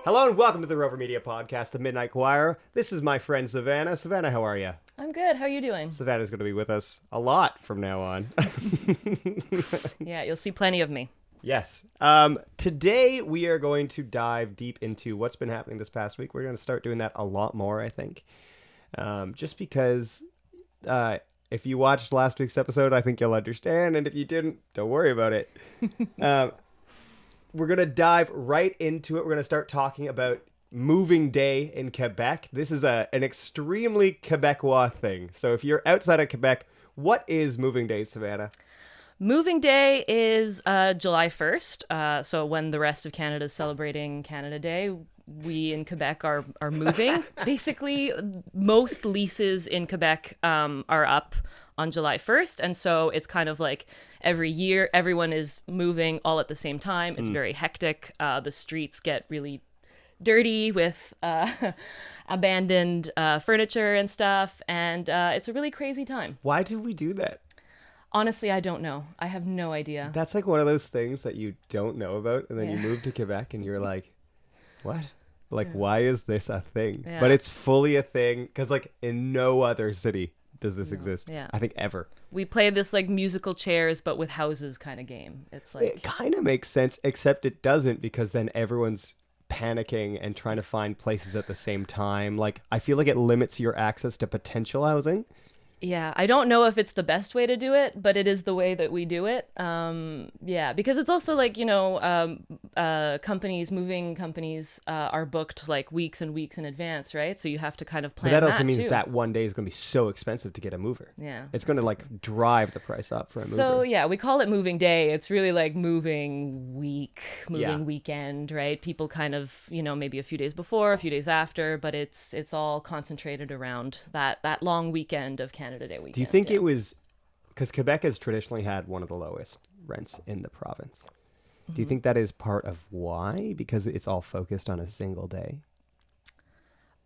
Hello and welcome to the Rover Media Podcast, The Midnight Choir. This is my friend Savannah. Savannah, how are you? I'm good. How are you doing? Savannah's going to be with us a lot from now on. Yeah, you'll see plenty of me. Yes. Today we are going to dive deep into what's been happening this past week. We're going to start doing that a lot more, I think. Just because if you watched last week's episode, I think you'll understand. And if you didn't, don't worry about it. We're going to dive right into it. We're going to start talking about Moving Day in Quebec. This is an extremely Quebecois thing. So if you're outside of Quebec, what is Moving Day, Savannah? Moving Day is July 1st. So when the rest of Canada is celebrating Canada Day, we in Quebec are moving. Basically, most leases in Quebec are up on July 1st. And so it's kind of like every year, everyone is moving all at the same time. It's very hectic. The streets get really dirty with abandoned furniture and stuff. And it's a really crazy time. Why do we do that? Honestly, I don't know. I have no idea. That's like one of those things that you don't know about. And then you move to Quebec and you're like, what? Like, why is this a thing? Yeah. But it's fully a thing because like in no other city does this exist. Yeah. I think ever. We play this like musical chairs, but with houses kind of game. It's like It kind of makes sense, except it doesn't because then everyone's panicking and trying to find places at the same time. Like, I feel like it limits your access to potential housing. yeah, I don't know if it's the best way to do it, but it is the way that we do it. Yeah, because it's also like, moving companies are booked like weeks and weeks in advance, right? So you have to kind of But plan that also means too. that one day is going to be so expensive to get a mover. Yeah. It's going to like drive the price up for a mover. So yeah, we call it moving day. It's really like moving week, moving weekend, right? People kind of, maybe a few days before, a few days after, but it's all concentrated around that long weekend of Canada Day weekend. Do you think it was because Quebec has traditionally had one of the lowest rents in the province? Do you think that is part of why? Because it's all focused on a single day?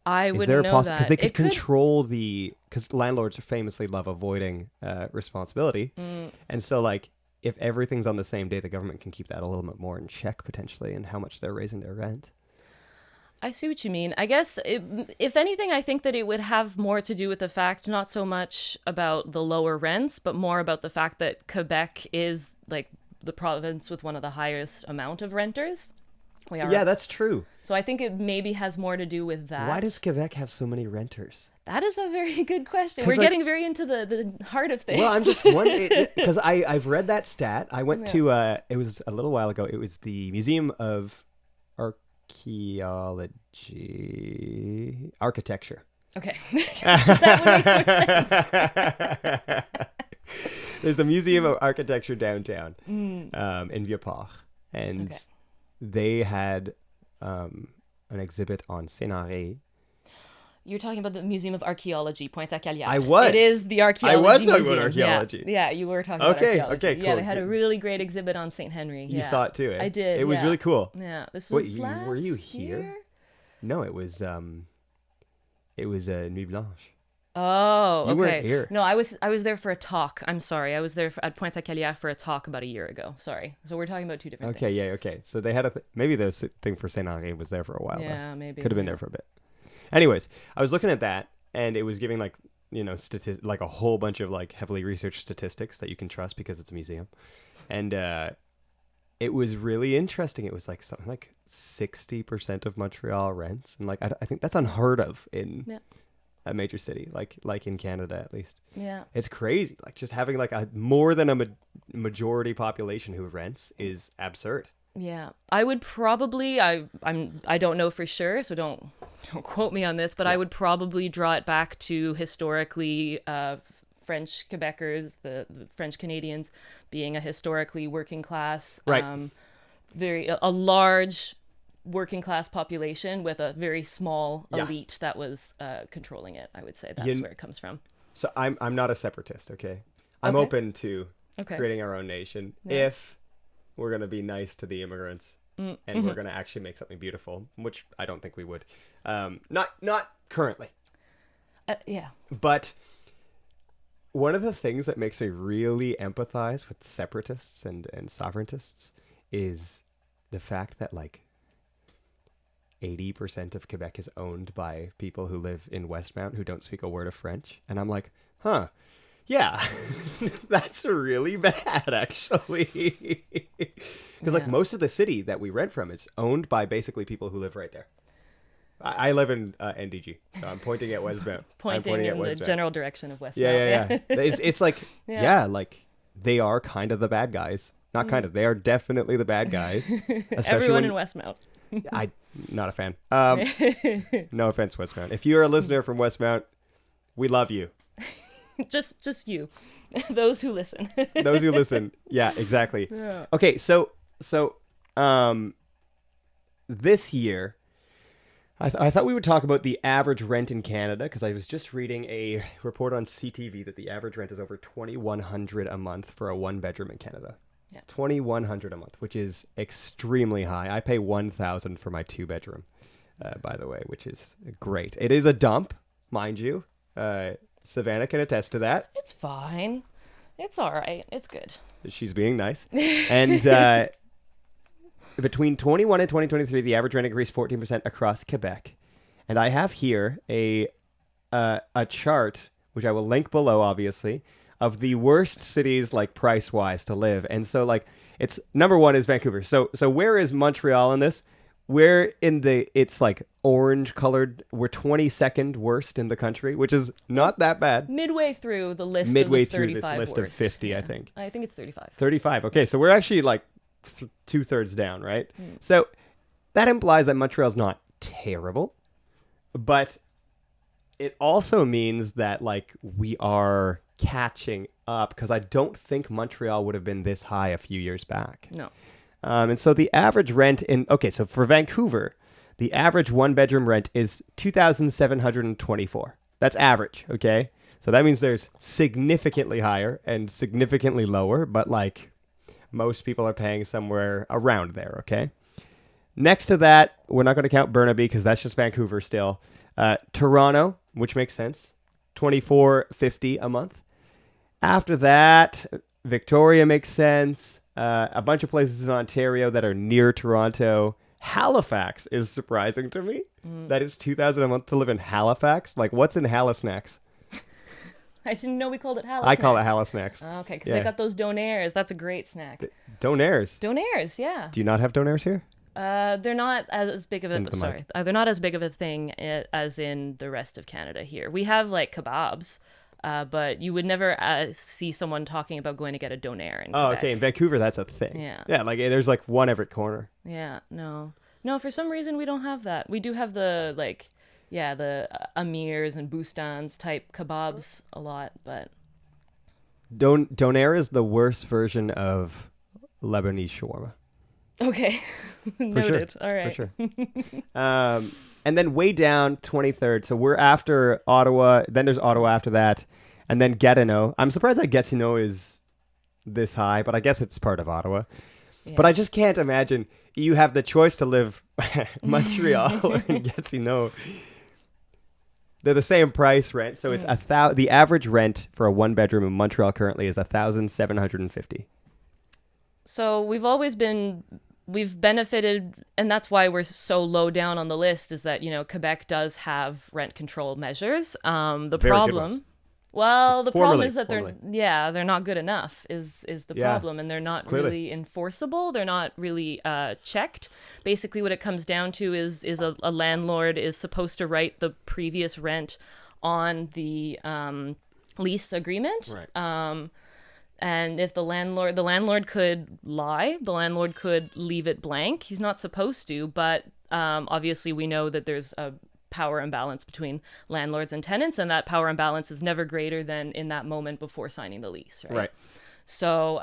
I Is wouldn't there a know that. because they could It could- control because landlords famously love avoiding responsibility, and so like if everything's on the same day, the government can keep that a little bit more in check potentially, and how much they're raising their rent. I see what you mean. I guess, if anything, I think that it would have more to do with the fact, not so much about the lower rents, but more about the fact that Quebec is like the province with one of the highest amount of renters. We are. Yeah, that's true. So I think it maybe has more to do with that. Why does Quebec have so many renters? That is a very good question. 'Cause, We're like- getting very into the heart of things. Well, I'm just wondering because I've read that stat. I went to it was a little while ago. It was the Museum of Architecture. Okay. That would make more sense. There's a Museum of Architecture downtown in Vieux-Port, and they had an exhibit on Saint-Henri. You're talking about the Museum of Archaeology, Pointe-à-Calière. I was. It is the archaeology I was talking museum. about archaeology. Yeah, you were talking about Okay, archaeology. okay, Yeah, cool. they had a really great exhibit on St. Henry. You Yeah. saw it too, eh? I did, It was yeah. really cool. Yeah, this What, was were you last here? year? No, it was Nuit Blanche. Oh, okay. You weren't here. No, I was there for a talk. I'm sorry. I was there at Pointe-à-Calière for a talk about a year ago. Sorry. So we're talking about two different Okay, things. yeah, okay. So they had maybe the thing for Saint Henri was there for a while. Yeah, maybe. Could have been there for a bit. Anyways, I was looking at that, and it was giving like like a whole bunch of like heavily researched statistics that you can trust because it's a museum, and it was really interesting. It was like something like 60% of Montreal rents, and like I think that's unheard of in a major city, like in Canada at least. Yeah. It's crazy. Like just having like a more than a majority population who rents is absurd. Yeah, I would probably. I don't know for sure, so don't quote me on this. But I would probably draw it back to historically French Quebecers, the French Canadians, being a historically working class, Right. A large working class population with a very small Yeah. elite that was controlling it. I would say that's You- where it comes from. So I'm not a separatist, okay? I'm Okay. open to Okay. creating our own nation Yeah. if we're going to be nice to the immigrants and we're going to actually make something beautiful, which I don't think we would. Not currently. Yeah. But one of the things that makes me really empathize with separatists and sovereigntists is the fact that like 80% of Quebec is owned by people who live in Westmount who don't speak a word of French. And I'm like, huh, yeah, that's really bad, actually. Because like most of the city that we rent from, it's owned by basically people who live right there. I live in NDG, so I'm pointing at Westmount. Pointing in the general direction of Westmount. Yeah. It's like, like they are kind of the bad guys. Not kind of, they are definitely the bad guys. Everyone in Westmount. Not a fan. No offense, Westmount. If you're a listener from Westmount, we love you. just you. Those who listen. Those who listen. Yeah, exactly. Yeah. Okay, so this year, I thought we would talk about the average rent in Canada, because I was just reading a report on CTV that the average rent is over $2,100 a month for a one-bedroom in Canada. Yeah. $2,100 a month, which is extremely high. I pay $1,000 for my two-bedroom, by the way, which is great. It is a dump, mind you. Savannah can attest to that. It's fine. It's all right. It's good. She's being nice. And between 21 and 2023, the average rent increased 14% across Quebec. And I have here a chart, which I will link below, obviously, of the worst cities, like, price-wise to live. And so, like, it's number one is Vancouver. So where is Montreal in this? We're in it's like orange colored. We're 22nd worst in the country, which is not that bad. Midway through the list Midway of the through 35 this list worst. of 50, Yeah. I think. I think it's 35. 35. Okay, so we're actually like 2/3 down, right? So that implies that Montreal's not terrible, but it also means that like we are catching up, because I don't think Montreal would have been this high a few years back. No. And so the average rent so for Vancouver, the average one-bedroom rent is $2,724. That's average, okay? So that means there's significantly higher and significantly lower, but like most people are paying somewhere around there, okay? Next to that, we're not going to count Burnaby because that's just Vancouver still. Toronto, which makes sense, $24.50 a month. After that, Victoria makes sense. A bunch of places in Ontario that are near Toronto. Halifax is surprising to me. That is $2,000 a month to live in Halifax. Like, what's in Halisnacks? I didn't know we called it Halisnacks. I call it Halisnacks. Oh, okay, because they got those donaires. That's a great snack. Donaires? Donaires, yeah. Do you not have donaires here? They're not as big of a they're not as big of a thing as in the rest of Canada here. We have like kebabs. But you would never see someone talking about going to get a donaire in Quebec. Okay. In Vancouver, that's a thing. Yeah, like there's like one every corner. Yeah, no, for some reason we don't have that. We do have the the Amirs and Boustans type kebabs a lot, but... Donaire is the worst version of Lebanese shawarma. Okay. Noted. Sure. All right. For sure. And then way down, 23rd. So we're after Ottawa. Then there's Ottawa after that. And then Gatineau. I'm surprised that Gatineau is this high, but I guess it's part of Ottawa. Yeah. But I just can't imagine you have the choice to live Montreal or in Gatineau. They're the same price rent. So it's the average rent for a one bedroom in Montreal currently is $1,750. So we've benefited, and that's why we're so low down on the list, is that, Quebec does have rent control measures. The problem is that they're not good enough is the problem, and they're not really enforceable. They're not really checked. Basically what it comes down to is a landlord is supposed to write the previous rent on the lease agreement. Right. And if the landlord could lie, the landlord could leave it blank. He's not supposed to, but obviously we know that there's a power imbalance between landlords and tenants, and that power imbalance is never greater than in that moment before signing the lease, right? Right. So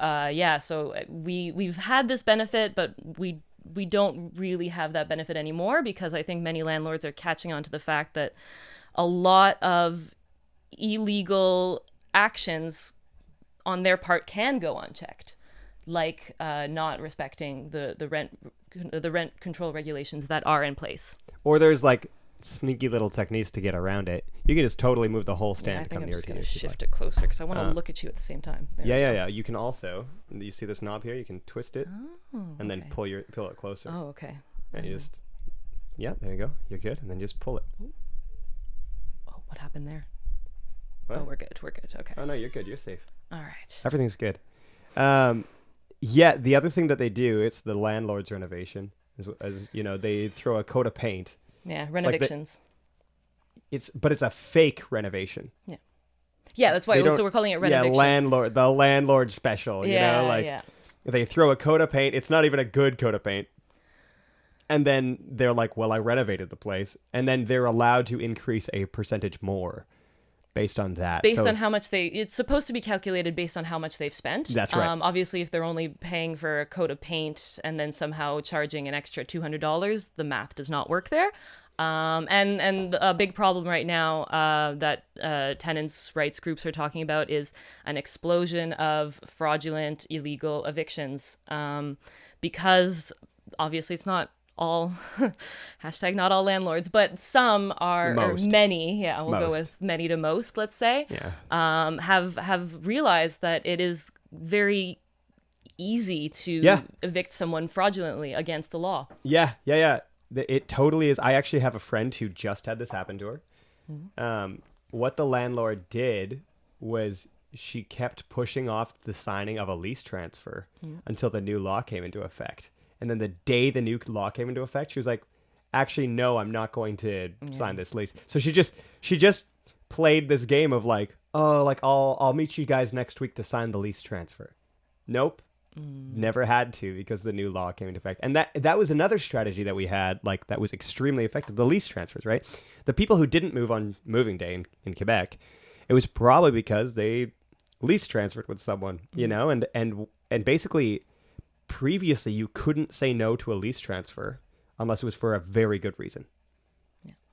so we've had this benefit, but we don't really have that benefit anymore, because I think many landlords are catching on to the fact that a lot of illegal actions on their part can go unchecked, like not respecting the rent control regulations that are in place. Or there's like sneaky little techniques to get around it. You can just totally move the whole stand to come near to you. I think I'm just going to shift it closer because I want to look at you at the same time. Yeah. You can also, you see this knob here? You can twist it and then pull it closer. Oh, okay. And you just Yeah, there you go. You're good. And then just pull it. Oh, what happened there? What? Oh, we're good. Okay. Oh, no, you're good. You're safe. All right. Everything's good. Yeah, the other thing that they do, it's the landlord's renovation. As you know, they throw a coat of paint. Yeah, renovations. But it's a fake renovation. Yeah, that's why. They So we're calling it renovation. Yeah, the landlord special. Yeah, you know, like yeah. they throw a coat of paint. It's not even a good coat of paint. And then they're like, well, I renovated the place. And then they're allowed to increase a percentage more based on that. Based on how much it's supposed to be calculated based on how much they've spent. That's right. Obviously, if they're only paying for a coat of paint and then somehow charging an extra $200, the math does not work there. And a big problem right now that tenants' rights groups are talking about is an explosion of fraudulent, illegal evictions. Because obviously it's not all hashtag not all landlords, but some are, or many, we'll go with many to most, let's say, have realized that it is very easy to evict someone fraudulently against the law. Yeah. It totally is. I actually have a friend who just had this happen to her. Mm-hmm. What the landlord did was she kept pushing off the signing of a lease transfer until the new law came into effect. And then the day the new law came into effect, she was like, actually, no, I'm not going to sign this lease. So she just played this game of like, oh, like I'll meet you guys next week to sign the lease transfer. Nope. Never had to, because the new law came into effect. And that was another strategy that we had, like, that was extremely effective. The lease transfers, right? The people who didn't move on moving day in Quebec, it was probably because they lease transferred with someone, you know, and basically previously you couldn't say no to a lease transfer unless it was for a very good reason.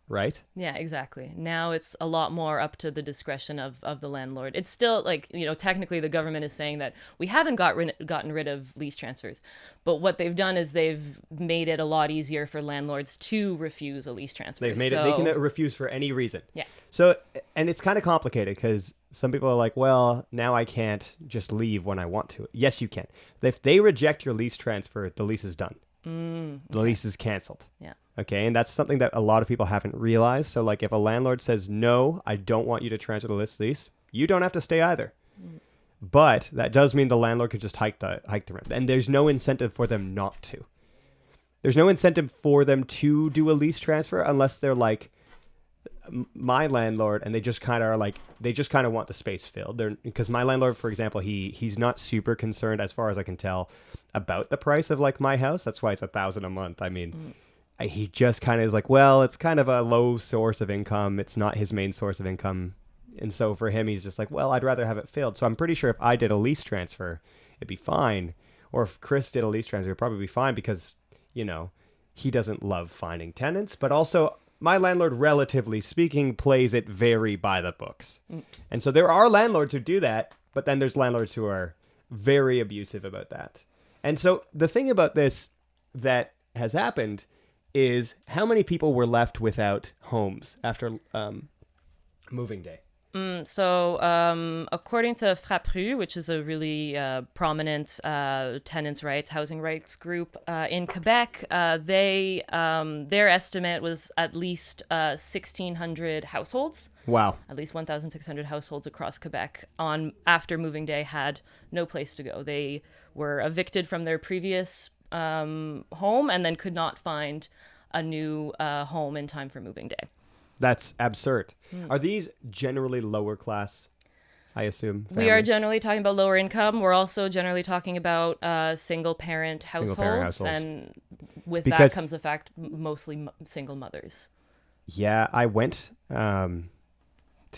Right? Yeah, exactly. Now it's a lot more up to the discretion of the landlord. It's still like, you know, technically the government is saying that we haven't gotten rid of lease transfers. But what they've done is they've made it a lot easier for landlords to refuse a lease transfer. They've made it, they can refuse for any reason. Yeah. So, and it's kind of complicated because some people are like, well, now I can't just leave when I want to. Yes, you can. If they reject your lease transfer, the lease is done. The lease is canceled. Yeah. Okay, and that's something that a lot of people haven't realized. So, like, if a landlord says, no, I don't want you to transfer the lease, you don't have to stay either. But that does mean the landlord could just hike the rent. And there's no incentive for them not to. There's no incentive for them to do a lease transfer unless they're like my landlord and they just kind of are like, they just kind of want the space filled. Because my landlord, for example, he's not super concerned, as far as I can tell, about the price of like my house. That's why it's $1,000 a month. I mean, he just kind of is like, well, it's kind of a low source of income. It's not his main source of income. And so for him, he's just like, well, I'd rather have it filled. So I'm pretty sure if I did a lease transfer, it'd be fine. Or if Chris did a lease transfer, it'd probably be fine because, you know, he doesn't love finding tenants. But also, my landlord, relatively speaking, plays it very by the books. And so there are landlords who do that, but then there's landlords who are very abusive about that. And so the thing about this that has happened is how many people were left without homes after moving day? So according to Frappru, which is a really prominent tenants' rights, housing rights group in Quebec, their estimate was at least 1,600 households. Wow. At least 1,600 households across Quebec after moving day had no place to go. They were evicted from their previous home and then could not find a new home in time for moving day. That's absurd. Are these generally lower class, I assume? Families? We are generally talking about lower income. We're also generally talking about single parent households. And with that comes the fact mostly single mothers. Yeah, I went to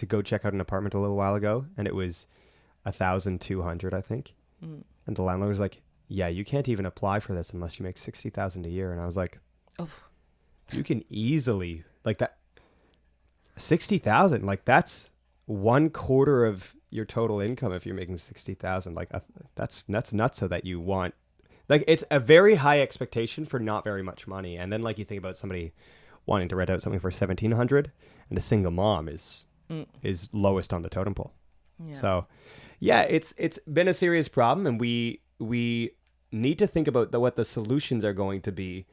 go check out an apartment a little while ago, and it was 1,200, I think. And the landlord was like, yeah, you can't even apply for this unless you make 60,000 a year. And I was like, oh, you can easily, like that, 60,000, like that's 1/4 of your total income if you're making 60,000. Like that's nuts. So that you want, like, it's a very high expectation for not very much money. And then like you think about somebody wanting to rent out something for 1,700, and a single mom is lowest on the totem pole. Yeah. So yeah, it's been a serious problem, and we need to think about what the solutions are going to be.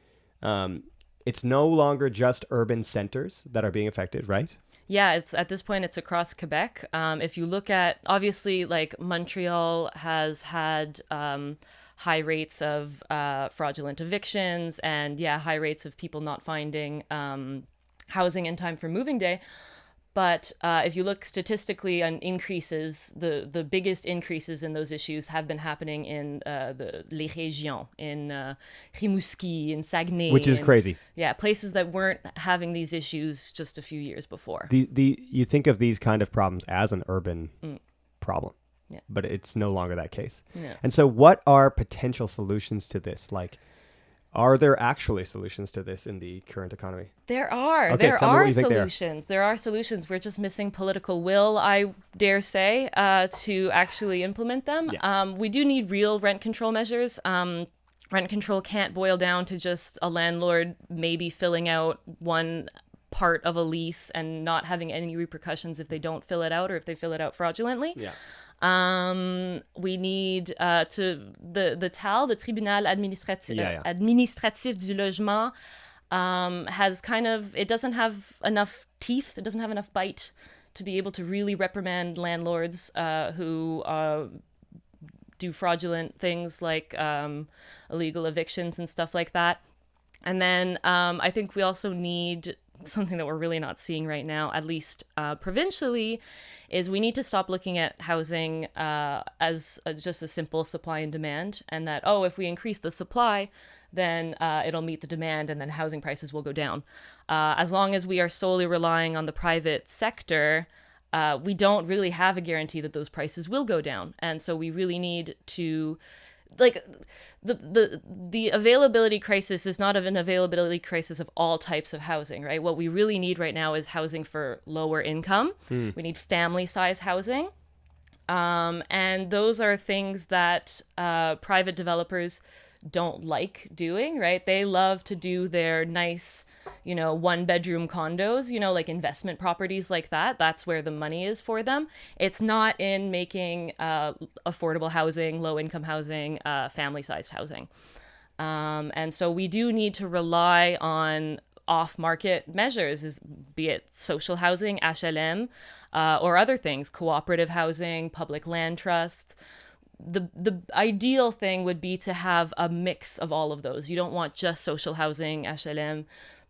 it's no longer just urban centers that are being affected, right? Yeah, it's at this point it's across Quebec. If you look at obviously like Montreal has had high rates of fraudulent evictions and high rates of people not finding housing in time for moving day. But if you look statistically on increases, the biggest increases in those issues have been happening in the les régions, in Rimouski, in Saguenay, Which is crazy. Yeah, places that weren't having these issues just a few years before. You think of these kind of problems as an urban problem, Yeah. but it's no longer that case. Yeah. And so, what are potential solutions to this? Like, are there actually solutions to this in the current economy? There are. Okay, There tell me what are you think they are. solutions. There are solutions. We're just missing political will, I dare say, to actually implement them. Yeah. We do need real rent control measures. Rent control can't boil down to just a landlord maybe filling out one part of a lease and not having any repercussions if they don't fill it out or if they fill it out fraudulently. Yeah. We need the TAL, the Tribunal Administratif du Logement, has kind of, it doesn't have enough teeth, it doesn't have enough bite to be able to really reprimand landlords who do fraudulent things like illegal evictions and stuff like that. And then I think we also need something that we're really not seeing right now, at least provincially, is we need to stop looking at housing as just a simple supply and demand, and that, if we increase the supply, then it'll meet the demand and then housing prices will go down. As long as we are solely relying on the private sector, we don't really have a guarantee that those prices will go down. And so we really need to, like, the availability crisis is not an availability crisis of all types of housing, right? What we really need right now is housing for lower income. We need family size housing. And those are things that private developers don't like doing, right? They love to do their nice, 1-bedroom condos, like investment properties like that. That's where the money is for them. It's not in making affordable housing, low income housing, family sized housing. And so we do need to rely on off-market measures, be it social housing, HLM, or other things, cooperative housing, public land trusts. The ideal thing would be to have a mix of all of those. You don't want just social housing, HLM,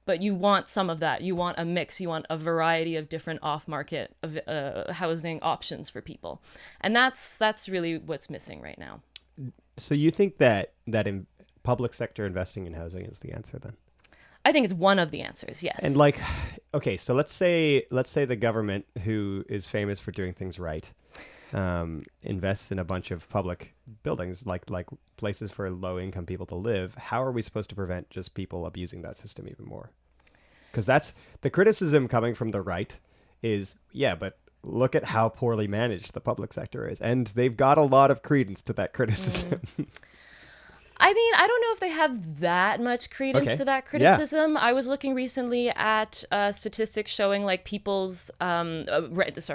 but you want some of that. You want a mix. You want a variety of different off-market housing options for people. And that's really what's missing right now. So you think that in public sector investing in housing is the answer then? I think it's one of the answers, yes. And okay, so let's say the government, who is famous for doing things right, invests in a bunch of public buildings, like places for low income people to live. How are we supposed to prevent just people abusing that system even more? Because that's the criticism coming from the right is, but look at how poorly managed the public sector is. And they've got a lot of credence to that criticism. I mean, I don't know if they have that much credence to that criticism. I was looking recently at statistics showing like people's, renters'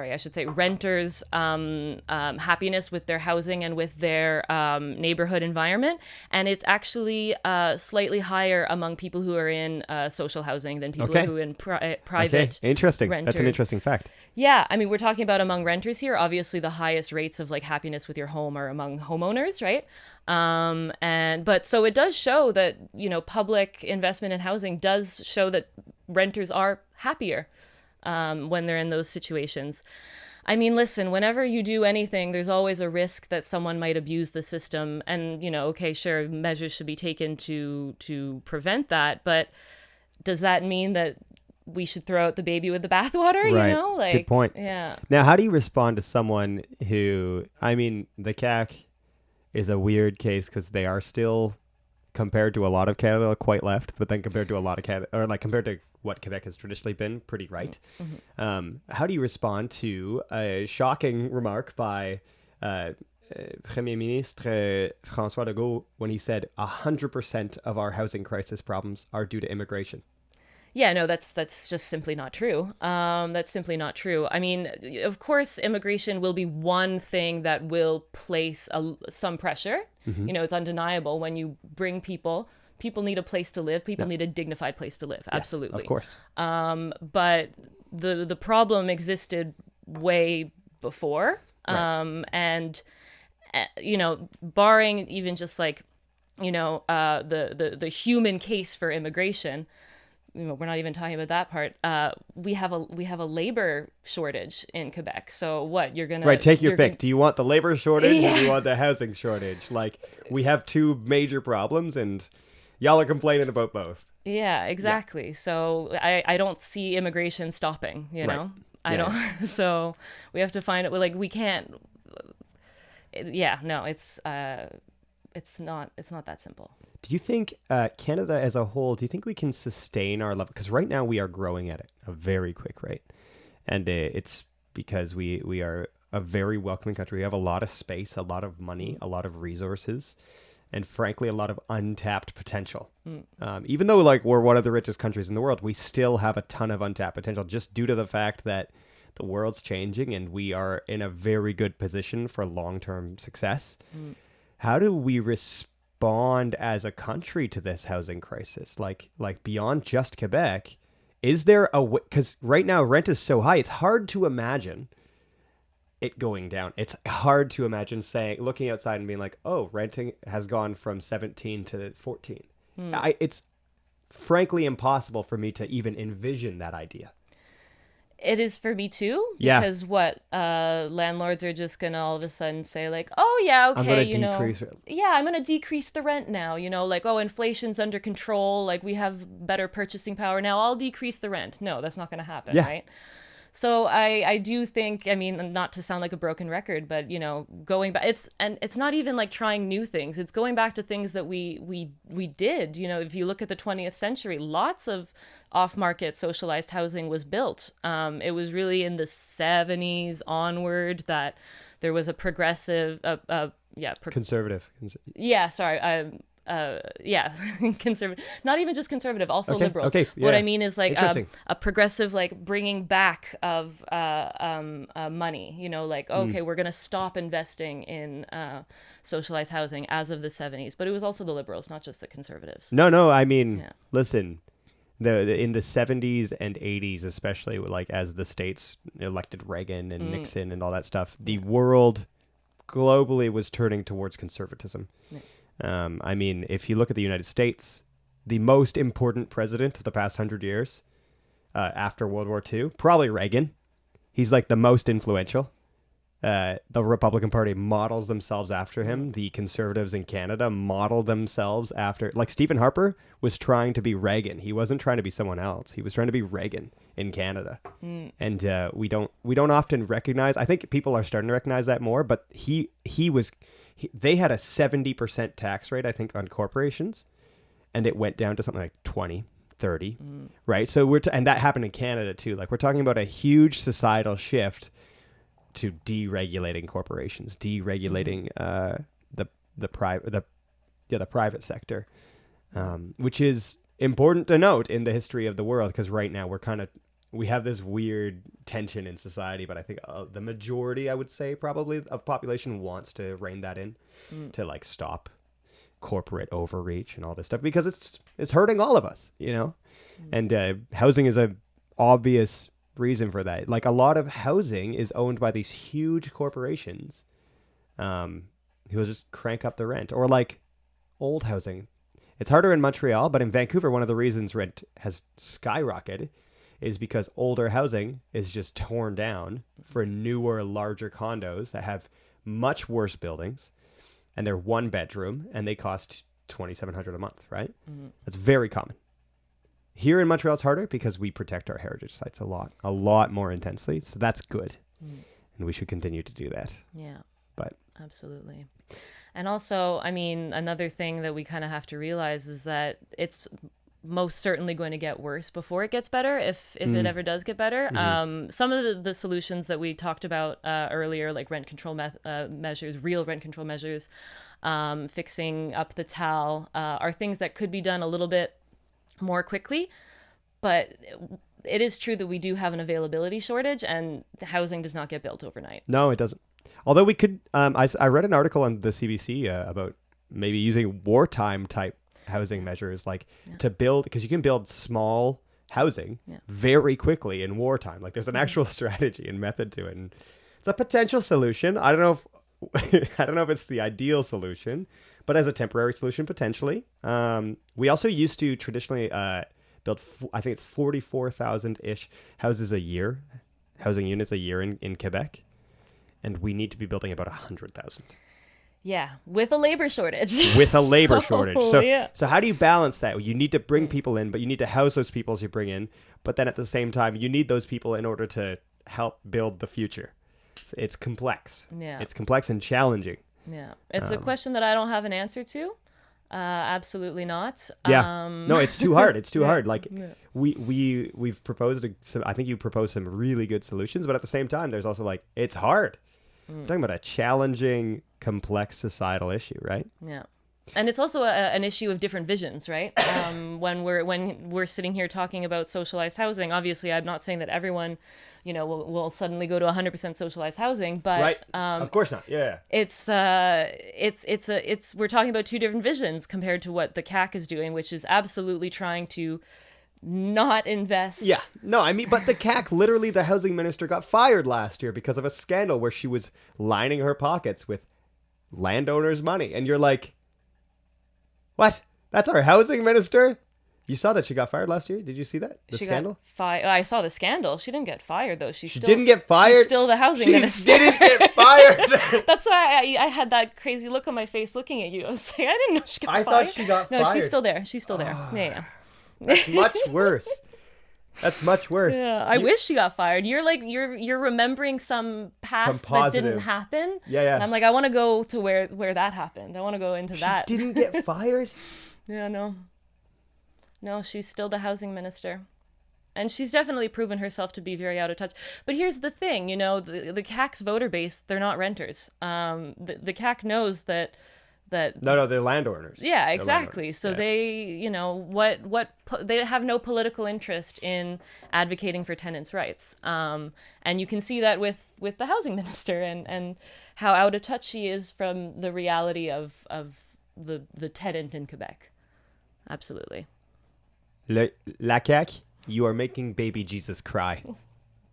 happiness with their housing and with their neighborhood environment. And it's actually slightly higher among people who are in social housing than people who are in private. Interesting. Renter. That's an interesting fact. Yeah, I mean, we're talking about among renters here. Obviously, the highest rates of like happiness with your home are among homeowners, right? But so it does show that, public investment in housing does show that renters are happier when they're in those situations. I mean, listen, whenever you do anything, there's always a risk that someone might abuse the system. And, sure, measures should be taken to prevent that. But does that mean that we should throw out the baby with the bathwater? Right. Good point. Yeah. Now, how do you respond to someone who, I mean, the CAQ is a weird case because they are still, compared to a lot of Canada, quite left, but then compared to a lot of Canada, or like compared to what Quebec has traditionally been, pretty right. Mm-hmm. How do you respond to a shocking remark by Premier Ministre François Legault when he said 100% of our housing crisis problems are due to immigration? Yeah, no, that's just simply not true. That's simply not true. I mean, of course, immigration will be one thing that will place some pressure. Mm-hmm. It's undeniable when you bring people people need a place to live. People need a dignified place to live. Yes, Absolutely. of course. But the problem existed way before. Right. And barring even just like, the human case for immigration, we're not even talking about that part. We have a labor shortage in Quebec. So what you're gonna Right, take your you're pick. gonna- Do you want the labor shortage or do you Yeah. want the housing shortage? Like, we have two major problems and y'all are complaining about both. Yeah, exactly. So I don't see immigration stopping. Right. I Yeah, don't. So we have to find it. Like we can't. Yeah, no, it's not that simple. Do you think Canada as a whole, do you think we can sustain our level? Because right now we are growing at it a very quick rate. And it's because we are a very welcoming country. We have a lot of space, a lot of money, a lot of resources, and frankly, a lot of untapped potential. Even though like we're one of the richest countries in the world, we still have a ton of untapped potential just due to the fact that the world's changing and we are in a very good position for long-term success. How do we respond as a country to this housing crisis? Like beyond just Quebec, is there a way? Because right now rent is so high, it's hard to imagine it going down. It's hard to imagine looking outside and being like, oh, renting has gone from 17 to 14. It's frankly impossible for me to even envision that idea. It is for me too. Yeah. Because landlords are just gonna all of a sudden say like, oh yeah, okay, I'm going to decrease it. yeah, I'm gonna decrease the rent now. Like, oh, inflation's under control. Like we have better purchasing power now. I'll decrease the rent. No, that's not gonna happen, Yeah. right? So I do think, I mean, not to sound like a broken record, but going back, it's not even like trying new things. It's going back to things that we did. If you look at the 20th century, lots of off-market socialized housing was built. It was really in the 70s onward that there was a progressive, Conservative. conservative, not even just conservative, also Okay, liberals. okay, What yeah. I mean is like Interesting. a progressive, like bringing back of money, like, okay, we're going to stop investing in socialized housing as of the 70s. But it was also the liberals, not just the conservatives. No, I mean, Yeah. listen, in the 70s and 80s, especially like as the states elected Reagan and Nixon and all that stuff, the world globally was turning towards conservatism. Yeah. I mean, if you look at the United States, the most important president of the past 100 years after World War II, probably Reagan. He's like the most influential. The Republican Party models themselves after him. The conservatives in Canada model themselves after. Like Stephen Harper was trying to be Reagan. He wasn't trying to be someone else. He was trying to be Reagan in Canada. And we don't often recognize. I think people are starting to recognize that more. But they had a 70% tax rate, I think, on corporations, and it went down to something like 20, 30, right? So and that happened in Canada too. Like we're talking about a huge societal shift to deregulating corporations, deregulating the private sector, which is important to note in the history of the world because right now we have this weird tension in society, but I think the majority, I would say, probably of population wants to rein that in to like stop corporate overreach and all this stuff because it's hurting all of us, and housing is a obvious reason for that. Like a lot of housing is owned by these huge corporations who will just crank up the rent, or like old housing. It's harder in Montreal, but in Vancouver, one of the reasons rent has skyrocketed is because older housing is just torn down for newer, larger condos that have much worse buildings, and they're one bedroom, and they cost $2,700 a month, right? That's very common. Here in Montreal, it's harder because we protect our heritage sites a lot more intensely, so that's good, and we should continue to do that. Yeah, but absolutely. And also, I mean, another thing that we kind of have to realize is that it's most certainly going to get worse before it gets better, if it ever does get better. Some of the solutions that we talked about earlier, like rent control measures, real rent control measures, fixing up the TAL, are things that could be done a little bit more quickly. But it is true that we do have an availability shortage, and the housing does not get built overnight. No, it doesn't. Although we could, I read an article on the CBC about maybe using wartime type housing measures, like to build, because you can build small housing Yeah. very quickly in wartime. Like there's an actual strategy and method to it, and it's a potential solution. I don't know if I don't know if it's the ideal solution, but as a temporary solution potentially. We also used to traditionally build I think it's 44,000 ish houses a year, housing units a year in Quebec, and we need to be building about 100,000 Yeah, with a labor shortage. with a labor shortage. So yeah. so how do you balance that? You need to bring people in, but you need to house those people as you bring in. But then at the same time, you need those people in order to help build the future. So it's complex. Yeah. It's complex and challenging. Yeah. It's a question that I don't have an answer to. Absolutely not. Yeah. No, it's too hard. It's too Yeah. hard. Like Yeah. we've proposed I think you proposed some really good solutions, but at the same time, there's also like it's hard. We're talking about a challenging, complex societal issue, right? Yeah. And it's also an issue of different visions, right? When we're sitting here talking about socialized housing, obviously, I'm not saying that everyone, will suddenly go to 100% socialized housing, but Right. Of course not. Yeah. it's we're talking about two different visions compared to what the CAC is doing, which is absolutely trying to not invest. Yeah. No, I mean, but the CAC, literally, the housing minister got fired last year because of a scandal where she was lining her pockets with landowners' money. And you're like, what? That's our housing minister? You saw that she got fired last year? Did you see that? The She scandal? got fired. I saw the scandal. She didn't get fired though. She Didn't get fired? She's still the housing She minister. didn't get fired. That's why I had that crazy look on my face looking at you. I was like, I didn't know she got I fired. thought she got No, fired. she's still there. She's still there. Yeah. That's much worse. That's much worse. Yeah, I wish she got fired. You're like you're remembering some past that positive. didn't happen. Yeah. And I'm like, I want to go to where that happened. I want to go into that. Didn't get fired? Yeah, no, she's still the housing minister, and she's definitely proven herself to be very out of touch. But here's the thing, the CAC's voter base, they're not renters. The CAC knows that. No, they're landowners. Yeah, They're exactly. landowners. So Yeah. they have no political interest in advocating for tenants' rights. And you can see that with the housing minister and how out of touch she is from the reality of the tenant in Quebec. Absolutely. La CAQ, you are making baby Jesus cry.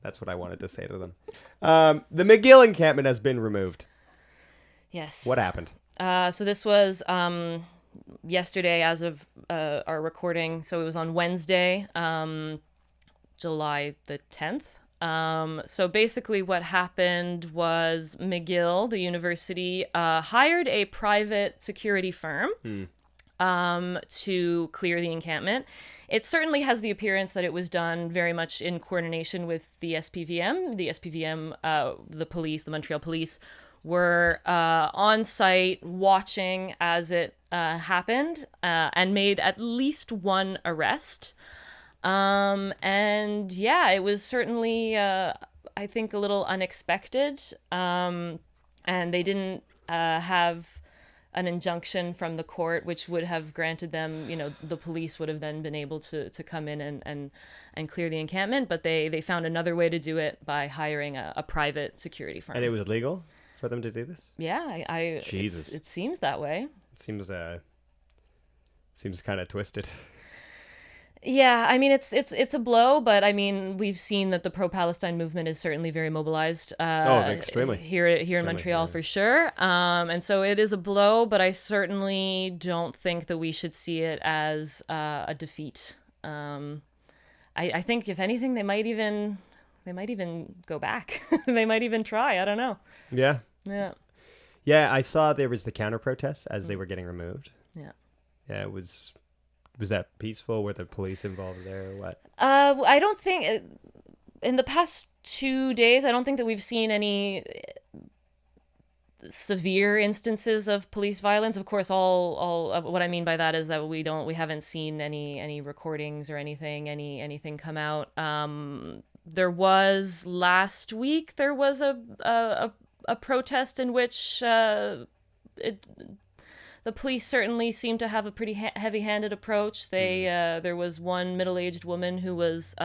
That's what I wanted to say to them. The McGill encampment has been removed. Yes. What happened? So this was yesterday as of our recording. So it was on Wednesday, July the 10th. So basically what happened was McGill, the university, hired a private security firm to clear the encampment. It certainly has the appearance that it was done very much in coordination with the SPVM. The SPVM, the police, the Montreal police, were on site watching as it happened and made at least one arrest. And yeah, it was certainly, I think, a little unexpected. And they didn't have an injunction from the court, which would have granted them, the police would have then been able to come in and clear the encampment. But they found another way to do it by hiring a private security firm. And it was legal for them to do this? Yeah, Jesus. It seems that way. It seems kind of twisted. Yeah, I mean it's a blow, but I mean we've seen that the pro-Palestine movement is certainly very mobilized. Extremely. Here in Montreal, yeah. For sure. And so it is a blow, but I certainly don't think that we should see it as a defeat. I think if anything, they might even go back. They might even try. I don't know. Yeah. Yeah. Yeah, I saw there was the counter protests as they were getting removed. Yeah. Yeah, it was. Was that peaceful? Were the police involved there or what? I don't think in the past 2 days, I don't think that we've seen any severe instances of police violence. Of course, all what I mean by that is that we haven't seen any recordings or anything come out. There was last week. There was a protest in which the police certainly seemed to have a pretty heavy-handed approach. There was one middle-aged woman who was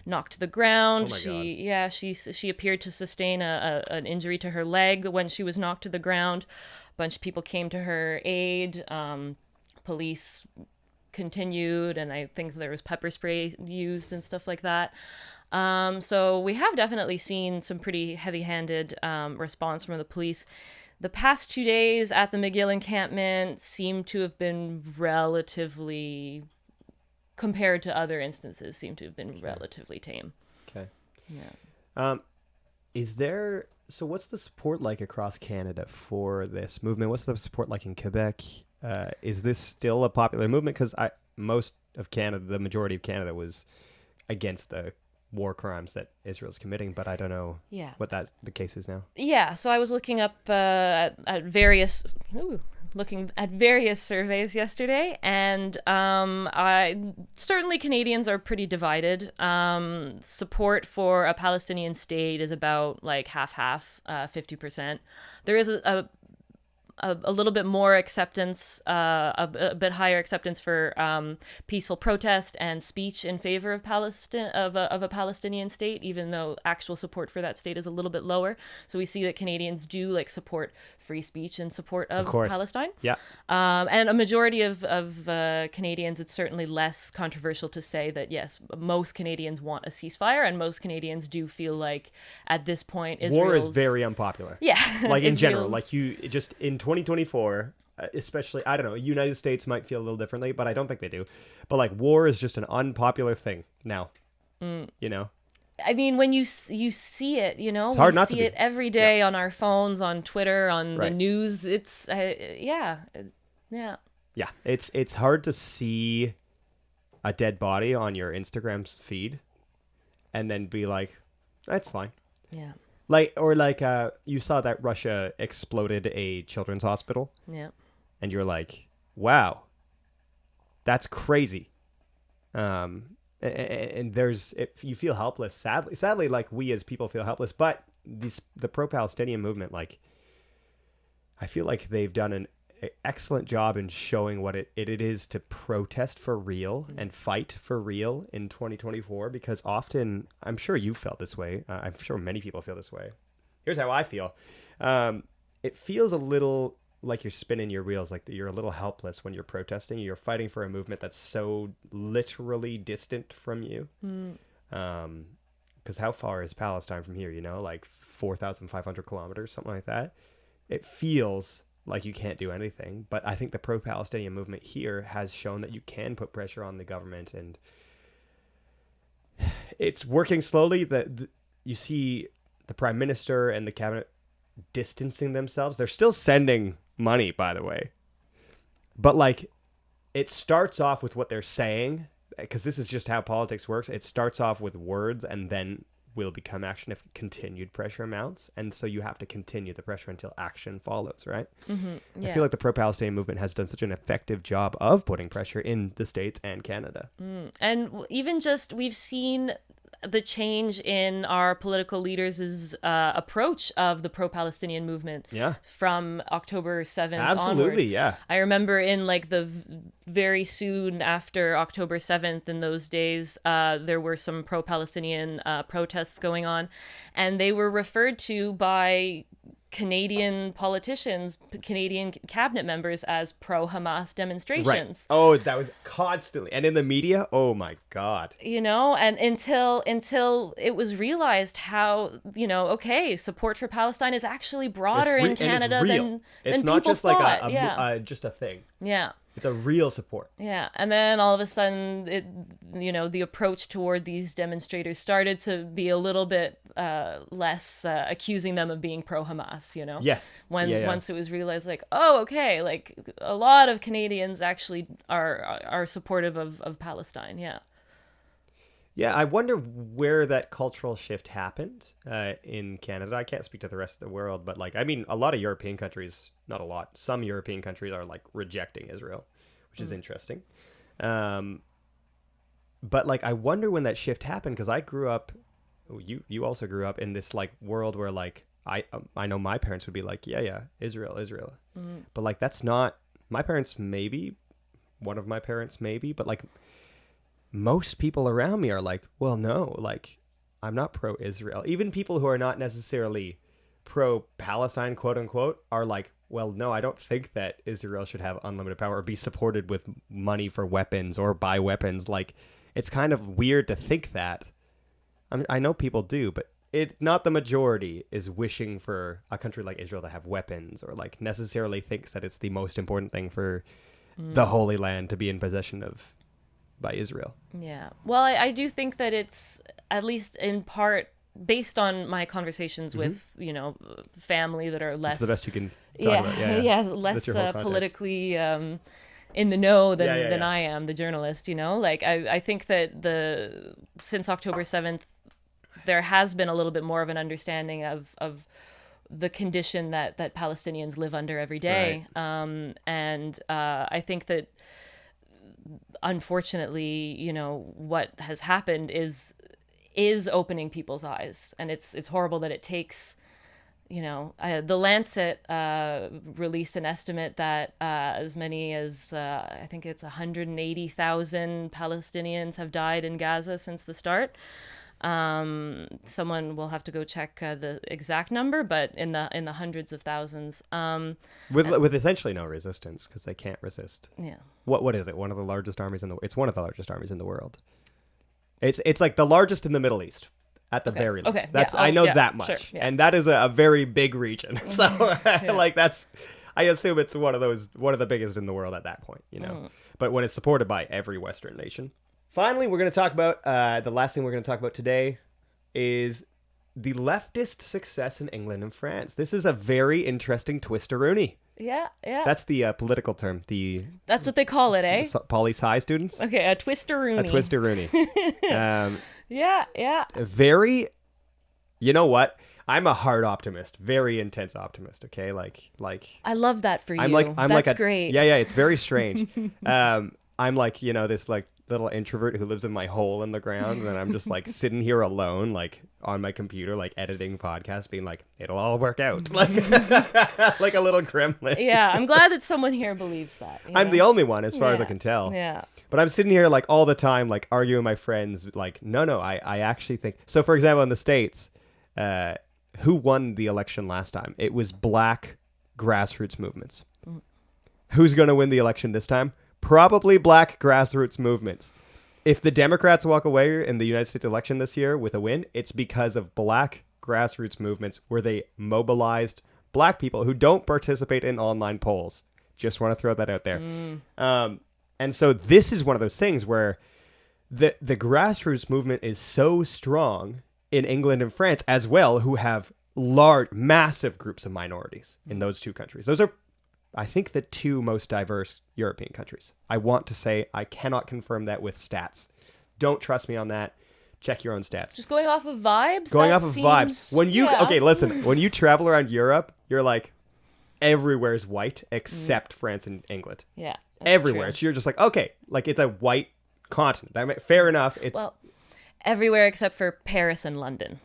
knocked to the ground. Oh my God. She appeared to sustain an injury to her leg when she was knocked to the ground. A bunch of people came to her aid. police continued, and I think there was pepper spray used and stuff like that. So we have definitely seen some pretty heavy-handed response from the police. The past 2 days at the McGill encampment seem to have been relatively, compared to other instances, seem to have been relatively tame. Okay. Yeah. So what's the support like across Canada for this movement? What's the support like in Quebec? Is this still a popular movement? Because most of Canada, the majority of Canada, was against the war crimes that Israel's committing, but I don't know what the case is now. Yeah, so I was looking up at various surveys yesterday, and certainly Canadians are pretty divided. Support for a Palestinian state is about like half, 50%. There is a little bit more acceptance, a bit higher acceptance for peaceful protest and speech in favor of Palestine, of a Palestinian state, even though actual support for that state is a little bit lower. So we see that Canadians do like support free speech in support of Palestine. Yeah. And a majority of Canadians, it's certainly less controversial to say that yes, most Canadians want a ceasefire, and most Canadians do feel like at this point war is very unpopular. Yeah. Like in general, like you just in 2024, especially, I don't know, United States might feel a little differently, but I don't think they do. But like war is just an unpopular thing now, you know? I mean, when you see it, you know, it's hard we not see to be. it every day on our phones, on Twitter, on the Right. news. It's, yeah. Yeah, it's hard to see a dead body on your Instagram feed and then be like, that's fine. Yeah. Like, you saw that Russia exploded a children's hospital. Yeah. And you're like, wow, that's crazy. And you feel helpless. Sadly, like we as people feel helpless, but the pro-Palestinian movement, like, I feel like they've done an excellent job in showing what it is to protest for real and fight for real in 2024, because often, I'm sure you felt this way. I'm sure many people feel this way. Here's how I feel. It feels a little like you're spinning your wheels, like you're a little helpless when you're protesting. You're fighting for a movement that's so literally distant from you. Because how far is Palestine from here? You know, like 4,500 kilometers, something like that. It feels like you can't do anything, but I think the pro-Palestinian movement here has shown that you can put pressure on the government, and it's working slowly. You see the prime minister and the cabinet distancing themselves. They're still sending money, by the way, but like it starts off with what they're saying, because this is just how politics works. It starts off with words and then will become action if continued pressure mounts, and so you have to continue the pressure until action follows, right? Yeah. I feel like the pro-Palestinian movement has done such an effective job of putting pressure in the States and Canada. And even just, we've seen the change in our political leaders' approach of the pro-Palestinian movement from October 7th Absolutely, onward. yeah. I remember in like the very soon after October 7th, in those days, there were some pro-Palestinian protests going on, and they were referred to by Canadian politicians, Canadian cabinet members, as pro-Hamas demonstrations. Right. Oh, that was constantly. And in the media, oh my God. You know, and until it was realized how, you know, okay, support for Palestine is actually broader in Canada than it's not people just like thought. just a thing. Yeah. It's a real support. Yeah. And then all of a sudden, the approach toward these demonstrators started to be a little bit less accusing them of being pro-Hamas, you know? Yes. Once it was realized, like, oh, okay, like a lot of Canadians actually are supportive of Palestine. Yeah. Yeah, I wonder where that cultural shift happened in Canada. I can't speak to the rest of the world, but like, I mean, a lot of European countries, not a lot, some European countries are like rejecting Israel, which is interesting. But like, I wonder when that shift happened, because I grew up, you also grew up in this like world where like, I know my parents would be like, yeah, Israel. But like, that's not, my parents maybe, one of my parents maybe, but like, most people around me are like, well, no, like, I'm not pro-Israel. Even people who are not necessarily pro-Palestine, quote unquote, are like, well, no, I don't think that Israel should have unlimited power or be supported with money for weapons or buy weapons. Like, it's kind of weird to think that. I know people do, but not the majority is wishing for a country like Israel to have weapons or like necessarily thinks that it's the most important thing for the Holy Land to be in possession of by Israel. Yeah. Well, I do think that it's, at least in part, based on my conversations with, family that are less... It's the best you can talk about. Yeah, less politically in the know than I am, the journalist, Like, I think that since October 7th, there has been a little bit more of an understanding of the condition that Palestinians live under every day. Right. And I think that, unfortunately, what has happened is opening people's eyes. And it's horrible that it takes... the Lancet released an estimate that as many as, I think it's 180,000 Palestinians have died in Gaza since the start. Someone will have to go check the exact number, but in the hundreds of thousands. With essentially no resistance, because they can't resist. Yeah. What is it? One of the largest armies it's one of the largest armies in the world. It's like the largest in the Middle East. At the very least. Okay. I know that much. Sure, yeah. And that is a very big region. So like I assume it's one of the biggest in the world at that point, But when it's supported by every Western nation. Finally, we're going to talk about the last thing we're going to talk about today is the leftist success in England and France. This is a very interesting twisteroonie. Yeah. That's the political term. That's what they call it, eh? Poli-sci students. Okay, a twisteroonie. A twisteroonie. Yeah. Very, you know what? I'm a hard optimist, very intense optimist. Okay, like. I love that for you. That's great. Yeah, it's very strange. I'm like, this like little introvert who lives in my hole in the ground, and I'm just like sitting here alone, like on my computer, like editing podcasts, being like, it'll all work out, like like a little gremlin. Yeah, I'm glad that someone here believes that. I'm the only one, as far as I can tell. Yeah. But I'm sitting here like all the time, like arguing with my friends, like, no, I actually think so. For example, in the States, who won the election last time? It was black grassroots movements. Who's going to win the election this time? Probably black grassroots movements. If the Democrats walk away in the United States election this year with a win, it's because of black grassroots movements where they mobilized black people who don't participate in online polls. Just want to throw that out there. And so this is one of those things where the grassroots movement is so strong in England and France as well, who have massive groups of minorities in those two countries. Those are, I think, the two most diverse European countries. I want to say, I cannot confirm that with stats. Don't trust me on that. Check your own stats. Just going off of vibes? Okay, listen. When you travel around Europe, you're like, everywhere's white except France and England. Yeah. Everywhere. True. So you're just like, okay, like it's a white continent. Fair enough. It's everywhere except for Paris and London.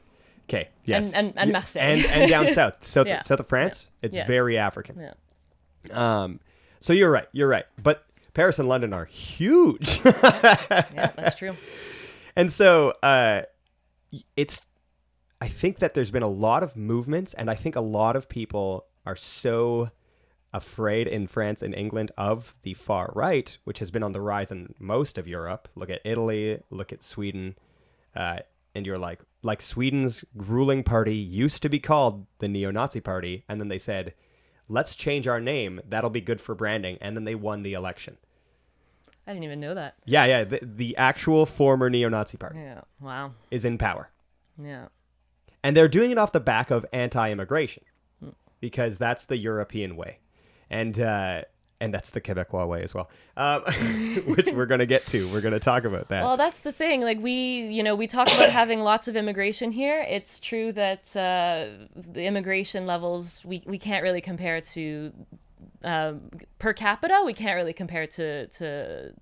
Okay. Yes. And Marseille. And down south. South of France, it's very African. Yeah. So you're right. But Paris and London are huge. Yeah, that's true. And so I think that there's been a lot of movements, and I think a lot of people are so afraid in France and England of the far right, which has been on the rise in most of Europe. Look at Italy, look at Sweden, and you're like Sweden's ruling party used to be called the neo-Nazi party, and then they said, let's change our name. That'll be good for branding. And then they won the election. I didn't even know that. Yeah. The actual former neo-Nazi party. Yeah. Wow. Is in power. Yeah. And they're doing it off the back of anti-immigration because that's the European way. And that's the Quebecois way as well, which we're going to get to. We're going to talk about that. Well, that's the thing. Like we talk about having lots of immigration here. It's true that the immigration levels, we can't really compare to per capita. We can't really compare to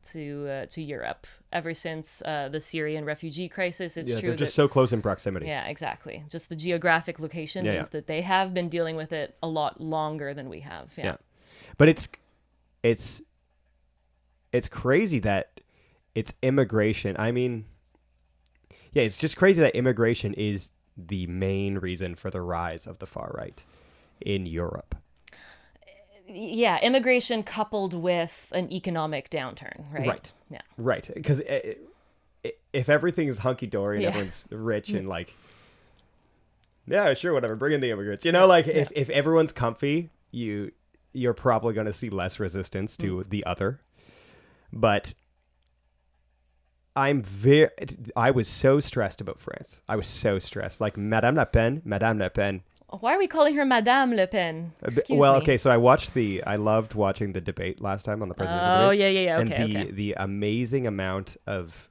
Europe. Ever since the Syrian refugee crisis, it's true. They're just so close in proximity. Yeah, exactly. Just the geographic location means that they have been dealing with it a lot longer than we have. Yeah. But it's crazy that it's immigration. I mean, it's just crazy that immigration is the main reason for the rise of the far right in Europe. Yeah, immigration coupled with an economic downturn, right? Right. Yeah. Right. Because if everything is hunky-dory and Yeah. everyone's rich and like, yeah, sure, whatever, bring in the immigrants. You know, like if everyone's comfy, you're probably going to see less resistance to the other. But I was so stressed about France. I was so stressed. Like, Madame Le Pen. Why are we calling her Madame Le Pen? Excuse me. Okay, so I loved watching the debate last time on the presidential debate. Yeah. And Okay. the amazing amount of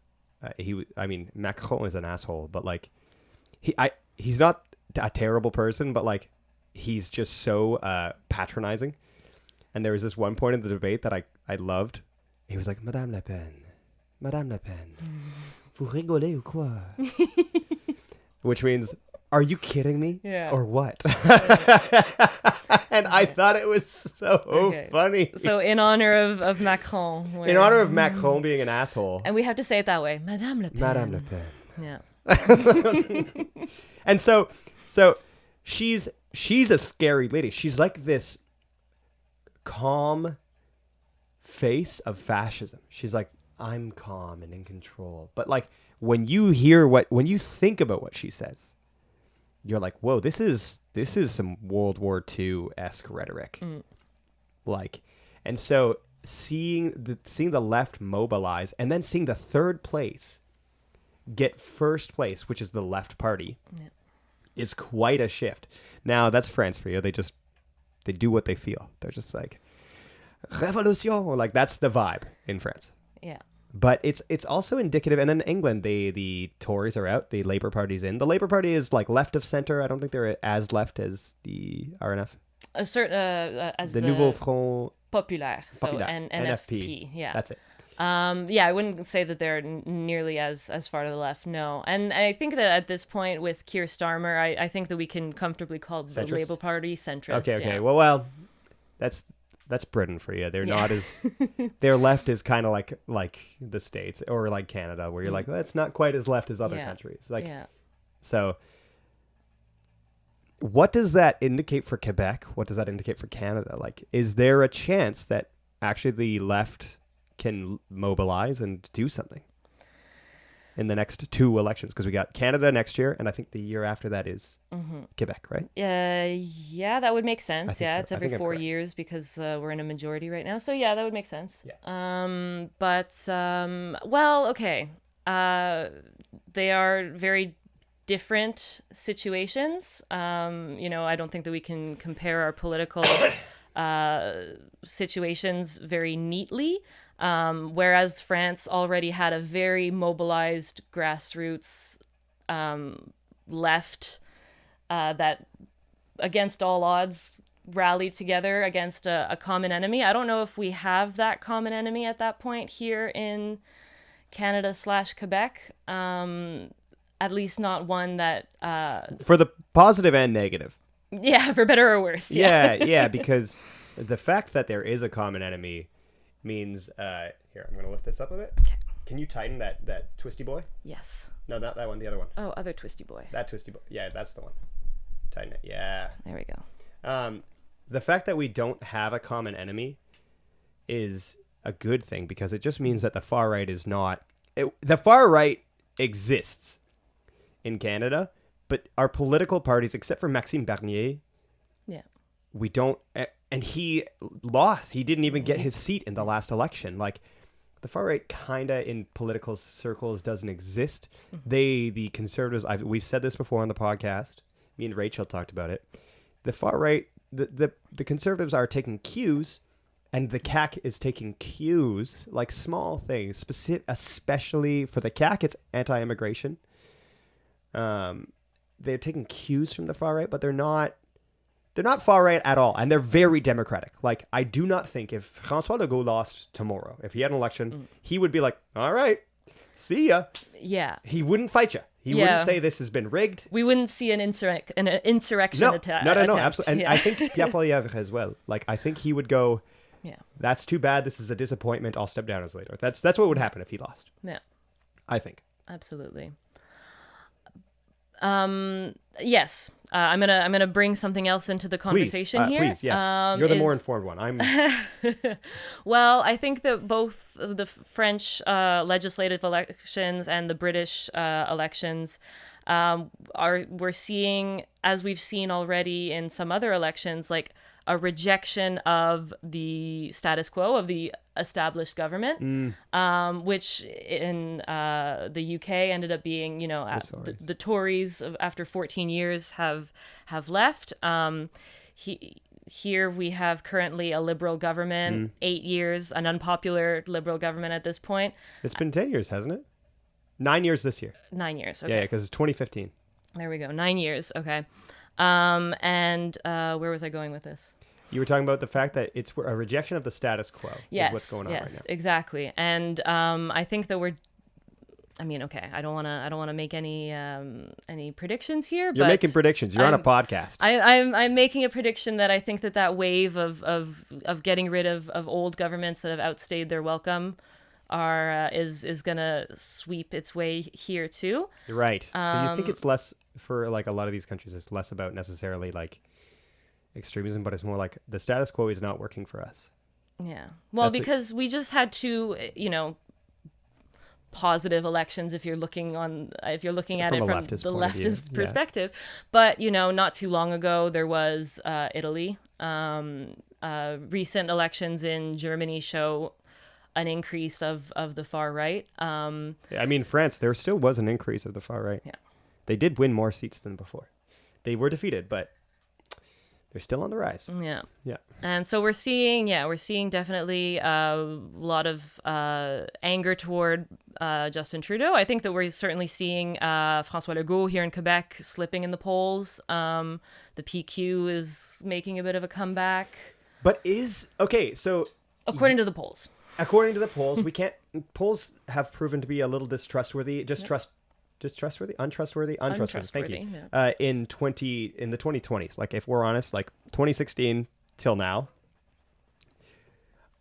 Macron is an asshole, but like he's not a terrible person, but like he's just so patronizing. And there was this one point in the debate that I loved. He was like, Madame Le Pen, vous rigolez ou quoi? Which means, are you kidding me? Yeah. Or what? And I thought it was so funny. So in honor of Macron. In honor of Macron being an asshole. And we have to say it that way. Madame Le Pen. Madame Le Pen. Yeah. And so she's a scary lady. She's like this calm face of fascism. She's like, I'm calm and in control. But like when you think about what she says, you're like, whoa, this is some World War II-esque rhetoric. Like, and so seeing the left mobilize and then seeing the third place get first place, which is the left party, is quite a shift. Now that's France for you. They do what they feel. They're just like, Révolution, like that's the vibe in France. Yeah. But it's also indicative, and in England, the Tories are out, the Labour Party's in. The Labour Party is like left of centre. I don't think they're as left as the RNF. As the Nouveau Front Populaire, so Populaire. NFP. Yeah. That's it. Yeah, I wouldn't say that they're nearly as far to the left, no. And I think that at this point with Keir Starmer, I think that we can comfortably call the Centrist? Labour Party centrist. Okay. Yeah. Well, that's Britain for you. They're not as their left is kind of like the States or like Canada, where you're like, well, it's not quite as left as other countries. Like, so what does that indicate for Quebec? What does that indicate for Canada? Like, is there a chance that actually the left can mobilize and do something in the next two elections? Because we got Canada next year, and I think the year after that is Quebec, right? Yeah, that would make sense. Yeah, so. It's every 4 years because we're in a majority right now. So yeah, that would make sense. Yeah. Well, okay. They are very different situations. I don't think that we can compare our political situations very neatly. Whereas France already had a very mobilized grassroots left that against all odds rallied together against a common enemy. I don't know if we have that common enemy at that point here in Canada/Quebec. At least not one that... for the positive and negative. Yeah, for better or worse. Yeah, because the fact that there is a common enemy means... here, I'm going to lift this up a bit. Okay. Can you tighten that twisty boy? Yes. No, not that one, the other one. Oh, other twisty boy. That twisty boy. Yeah, that's the one. Tighten it. Yeah. There we go. The fact that we don't have a common enemy is a good thing, because it just means that the far right is not... the far right exists in Canada, but our political parties, except for Maxime Bernier, we don't... And he lost. He didn't even get his seat in the last election. Like, the far right kind of in political circles doesn't exist. The conservatives, we've said this before on the podcast. Me and Rachel talked about it. The far right, the conservatives are taking cues, and the CAQ is taking cues, like small things, especially for the CAQ, it's anti-immigration. They're taking cues from the far right, but they're not far right at all, and they're very democratic. Like, I do not think if François Legault lost tomorrow, if he had an election, he would be like, all right, see ya. Yeah. He wouldn't fight you. He wouldn't say this has been rigged. We wouldn't see an insurrection attack. No, absolutely. And I think Pierre Poilievre as well. Like, I think he would go, that's too bad. This is a disappointment. I'll step down as leader. That's what would happen if he lost. Yeah. I think. Absolutely. Yes. I'm gonna bring something else into the conversation here. Please, yes. You're the more informed one. I'm. Well, I think that both of the French legislative elections and the British elections we're seeing, as we've seen already in some other elections, like a rejection of the status quo of the established government, which in the UK ended up being, the Tories after 14 years have left. Here we have currently a Liberal government, 8 years, an unpopular Liberal government at this point. It's been 10 years, hasn't it? 9 years this year. 9 years. Okay. Yeah, because it's 2015. There we go. 9 years. Okay. And where was I going with this? You were talking about the fact that it's a rejection of the status quo. Yes, is what's going on right now. Yes, exactly. And I think that I don't want to make any predictions here. You're making predictions. You're on a podcast. I'm making a prediction that I think that wave of getting rid of old governments that have outstayed their welcome is gonna sweep its way here too. You're right. So you think it's less for like a lot of these countries? It's less about necessarily like extremism, but it's more like the status quo is not working for us. Yeah. Well, because we just had two, positive elections if you're looking at it from the leftist perspective. But, not too long ago there was Italy. Recent elections in Germany show an increase of the far right. France, there still was an increase of the far right. Yeah. They did win more seats than before. They were defeated, but they're still on the rise. Yeah. Yeah. And so we're seeing definitely a lot of anger toward Justin Trudeau. I think that we're certainly seeing François Legault here in Quebec slipping in the polls. The PQ is making a bit of a comeback. But according to the polls. According to the polls, polls have proven to be a little untrustworthy. Thank you. Yeah. In the 2020s, like if we're honest, like 2016 till now,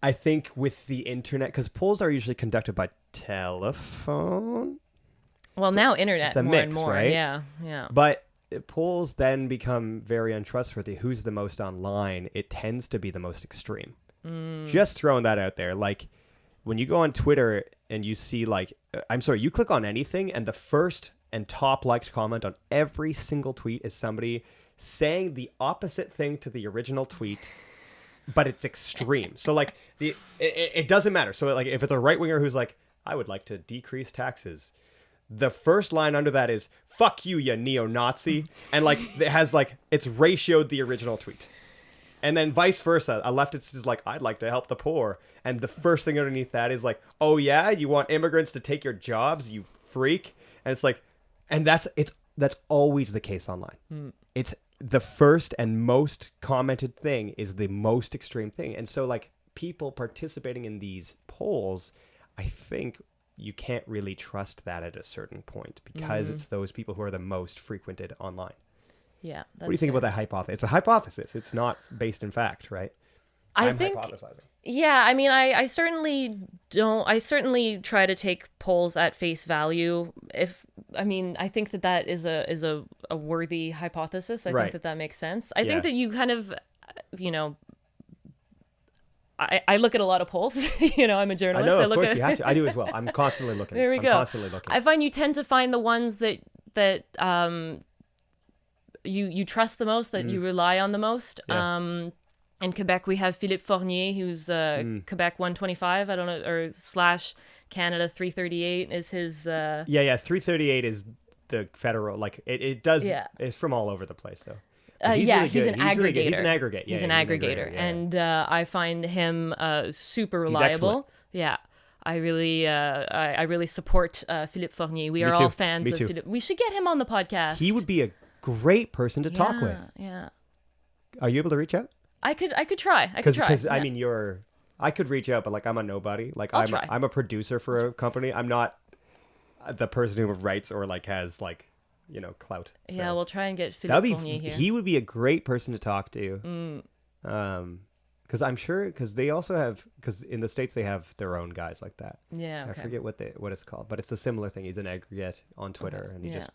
I think with the internet, because polls are usually conducted by telephone. Well, now internet it's a more mix, and more, right? Yeah. But polls then become very untrustworthy. Who's the most online? It tends to be the most extreme. Just throwing that out there. Like when you go on Twitter and you see you click on anything and the first and top liked comment on every single tweet is somebody saying the opposite thing to the original tweet, but it's extreme. So like it doesn't matter. So like if it's a right winger who's like, I would like to decrease taxes, the first line under that is "fuck you, you neo-Nazi," and like it has like it's ratioed the original tweet. And then vice versa, a leftist is like, I'd like to help the poor. And the first thing underneath that is like, oh yeah, you want immigrants to take your jobs, you freak. And it's like, and that's always the case online. It's the first and most commented thing is the most extreme thing. And so like people participating in these polls, I think you can't really trust that at a certain point because it's those people who are the most frequented online. Yeah. What do you think about that hypothesis? It's a hypothesis. It's not based in fact, right? I'm hypothesizing. Yeah, I mean, I certainly don't. I certainly try to take polls at face value. I think that is a worthy hypothesis. I think that makes sense. I think that you kind of, I look at a lot of polls. I'm a journalist. I know, of course you have to. I do as well. I'm constantly looking. There we go. Constantly looking. I find you tend to find the ones that you trust the most, that you rely on the most. Yeah. In Quebec, we have Philippe Fournier, who's Quebec 125. I don't know, or / Canada 338 is his. 338 is the federal. Like it does. Yeah. It's from all over the place though. He's an aggregator. Really he's an aggregator. He's an aggregator, and I find him super reliable. Yeah. I really support Philippe Fournier. We are all fans of Philippe. We should get him on the podcast. He would be a great person to talk with. Yeah. Are you able to reach out? I could try. Because I mean, I could reach out, but like I'm a nobody. Like I'm a producer for a company. I'm not the person who writes or like has like clout. So. Yeah, we'll try and get Philippe Fournier here. He would be a great person to talk to. Because I'm sure they also have in the States they have their own guys like that. Yeah, okay. I forget what it's called, but it's a similar thing. He's an aggregate on Twitter, and he just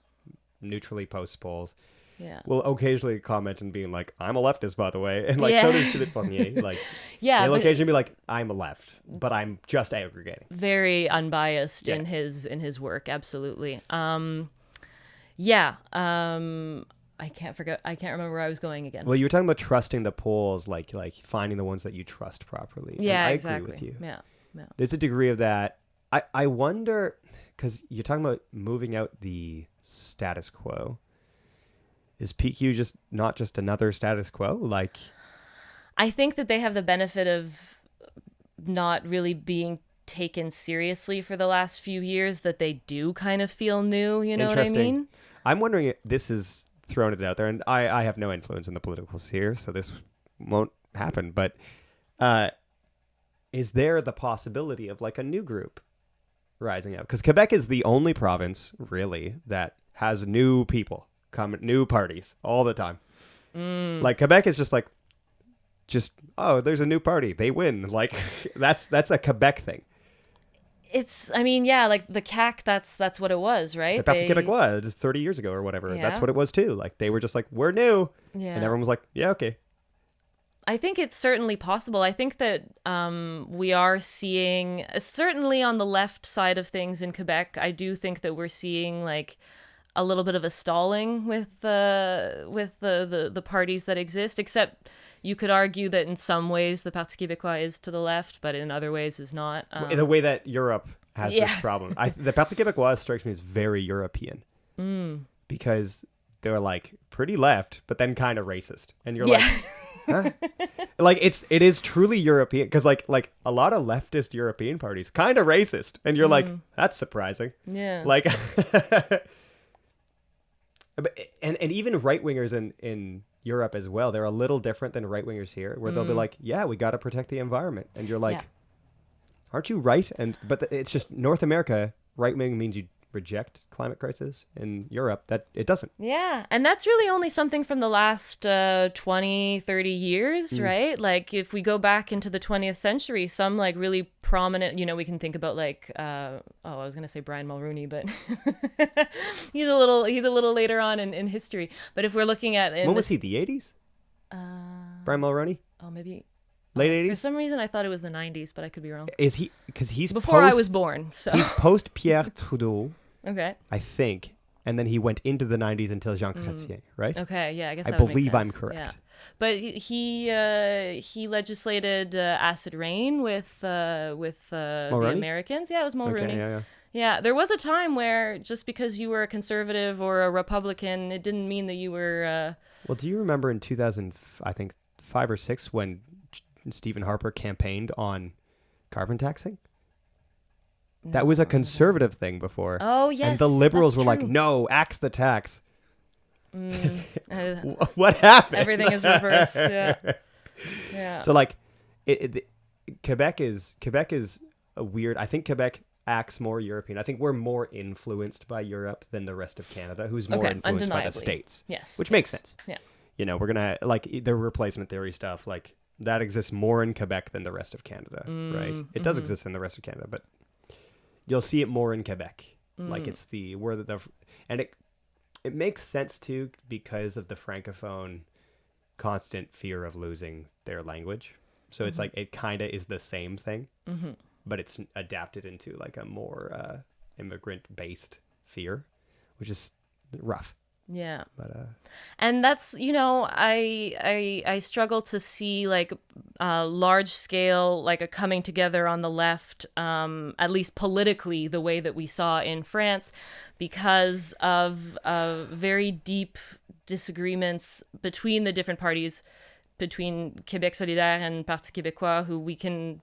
neutrally post polls Yeah. will occasionally comment and being like, I'm a leftist, by the way. And like, so does Philippe Fournier. Like, Yeah, they'll but occasionally be like, I'm a left, but I'm just aggregating. very unbiased Yeah. in his work. Absolutely. Yeah. I can't remember where I was going again. Well, you were talking about trusting the polls, like finding the ones that you trust properly. And Yeah, I exactly. agree with you. Yeah. There's a degree of that. I wonder, because you're talking about moving out the status quo. Is PQ just not just another status quo? Like, I think that they have the benefit of not really being taken seriously for the last few years, that they do kind of feel new. You know what I mean? I'm wondering if this is throwing it out there, and I have no influence in the political sphere, so this won't happen. But is there the possibility of like a new group rising up? Because Quebec is the only province, really, that has new people new parties all the time. Like Quebec is just oh, there's a new party, they win. Like that's a Quebec thing. I mean, yeah, like the CAC, that's what it was, right? The Parti Québécois 30 years ago or whatever. Yeah. That's what it was too. Like they were just like, we're new. Yeah. And everyone was like, yeah, okay. I think it's certainly possible. I think that we are seeing, certainly on the left side of things in Quebec, I do think that we're seeing like a little bit of a stalling with the parties that exist, except you could argue that in some ways the Parti Québécois is to the left, but in other ways is not. In the way that Europe has this problem. The Parti Québécois strikes me as very European. Because they're like pretty left, but then kind of racist. And you're like, huh? Like it is truly European, because like a lot of leftist European parties kind of racist, and you're like, that's surprising. Yeah. Like and even right wingers in Europe as well, they're a little different than right wingers here, where they'll be like, yeah, we got to protect the environment, and you're like, aren't you right? But it's just North America, right wing means you reject climate crisis. In Europe, that it doesn't. Yeah, and that's really only something from the last 20, 30 years, right? Like if we go back into the 20th century, some like really prominent, we can think about like I was going to say Brian Mulroney, but he's a little later on in history. But if we're looking at when was he, the 80s? Brian Mulroney? Oh, maybe late 80s? For some reason I thought it was the 90s, but I could be wrong. Is he, because he's before I was born, so he's post Pierre Trudeau. Okay. I think. And then he went into the 90s until Jean Chrétien, right? Okay, yeah, I guess I that would make believe I'm sense. correct. Yeah. But he legislated acid rain with the Americans. Yeah, it was Mulroney. Okay, Yeah, there was a time where just because you were a conservative or a Republican, it didn't mean that you were... Well, do you remember in 2000, I think 5 or 6, when Stephen Harper campaigned on carbon taxing? That was a conservative thing before. Oh, yes. And the liberals were like, no, axe the tax. What happened? Everything is reversed. Yeah. So like, Quebec is a weird. I think Quebec acts more European. I think we're more influenced by Europe than the rest of Canada, who's more influenced by the States. Yes. Which makes sense. Yeah. We're gonna like the replacement theory stuff. Like that exists more in Quebec than the rest of Canada, right? It does exist in the rest of Canada, but you'll see it more in Quebec. Like it's and it makes sense too, because of the francophone constant fear of losing their language. So it's like it kind of is the same thing, but it's adapted into like a more immigrant based fear, which is rough. Yeah. But and that's, I struggle to see like large scale, like a coming together on the left, at least politically, the way that we saw in France, because of very deep disagreements between the different parties, between Québec Solidaire and Parti Québécois, who we can,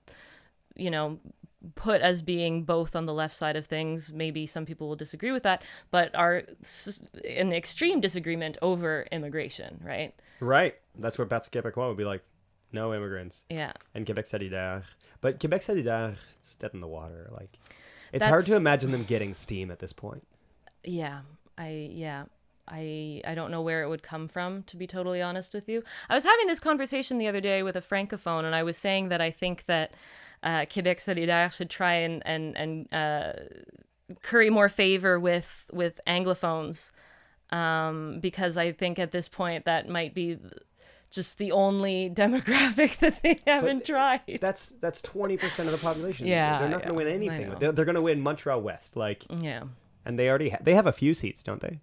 put as being both on the left side of things. Maybe some people will disagree with that, but are in extreme disagreement over immigration, right? Right. That's where Parti Québécois would be like, no immigrants. Yeah. And Québec Solidaire. But Québec Solidaire is dead in the water. Like, it's hard to imagine them getting steam at this point. Yeah. I don't know where it would come from, to be totally honest with you. I was having this conversation the other day with a francophone, and I was saying that I think that Québec Solidaire should try and curry more favor with anglophones because I think at this point that might be just the only demographic that they haven't tried. That's 20% of the population. Yeah, They're not going to win I anything. know. They're going to win Montreal West, Yeah. and they already they have a few seats, don't they?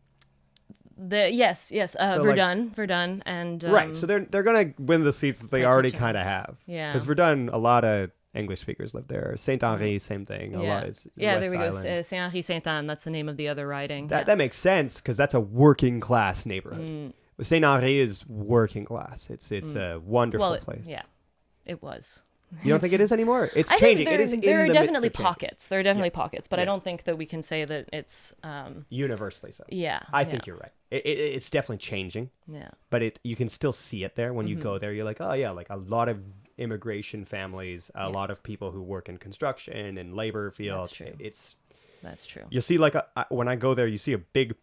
Yes. So, Verdun, and right. So they're going to win the seats that they That's a already chance. kind of have. Yeah. Because Verdun, a lot of English speakers live there. Saint Henri, same thing. A lot. It's yeah, West there we Island. go. Saint Henri Saint Anne. That's the name of the other riding. That makes sense because that's a working class neighborhood. Saint Henri is working class. It's a wonderful place. Yeah, it was. You don't think it is anymore? It's I changing. think It is in there are the definitely midst of changing. pockets. There are definitely pockets, but I Yeah. don't think that we can say that it's. Universally so. Yeah. I think you're right. It's definitely changing, Yeah. but you can still see it there when you go there. You're like, oh yeah, like a lot of immigration families, a lot of people who work in construction and labor fields. true. That's true. You see, like when I go there, you see a big